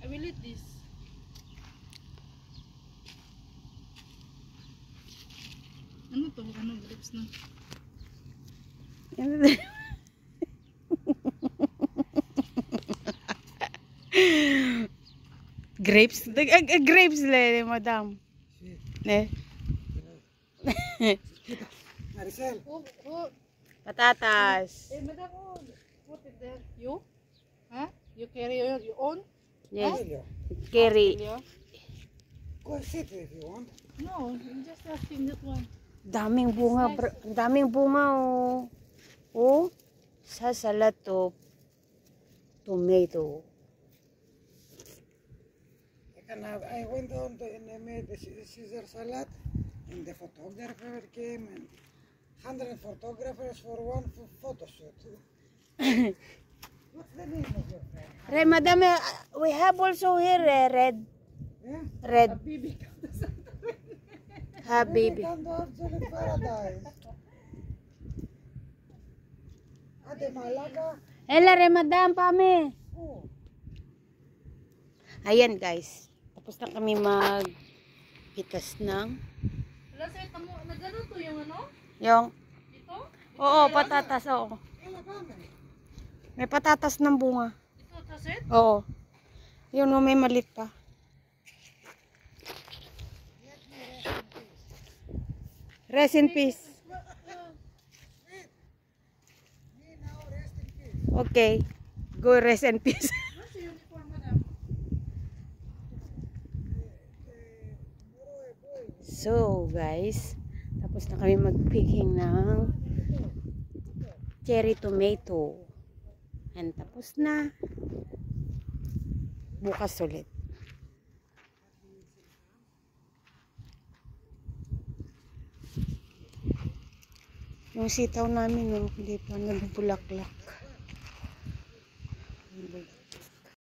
I will eat this. Ano to? Ano grapes na? Grapes? Grapes le, madam. Ne? Maricel. Patatas. Madam, put it there. You? Huh? You carry your own? Yes. Emilio, Carry. go sit if you want. No, I'm just asking that one. Daming bunga, daming bunga oh. Oh, sa salad to tomato. I went on to and I made the Caesar salad, and the photographer came, and 100 photographers for one photo shoot. What's the name of your friend? Red, madam, we have also here red. Yeah? Red. Bibi. Habibi. Come to Absolute Paradise. De Malaga. Ela re madam pame. Oh. Ayan guys. Tapos na kami magpitas ng Lasay tamo, nagano to yung ano? yung Ito? oo, patatas, oo. May patatas ng bunga. Ito, taset? Oo. Yun, may malit pa. Rest in peace. Okay. Go rest in peace. What's the uniform, madam? So, guys, tapos na kami mag-picking ng cherry tomato. And tapos na. Bukas ulit. Yung sitaw namin, no, hindi pa nagbubulaklak.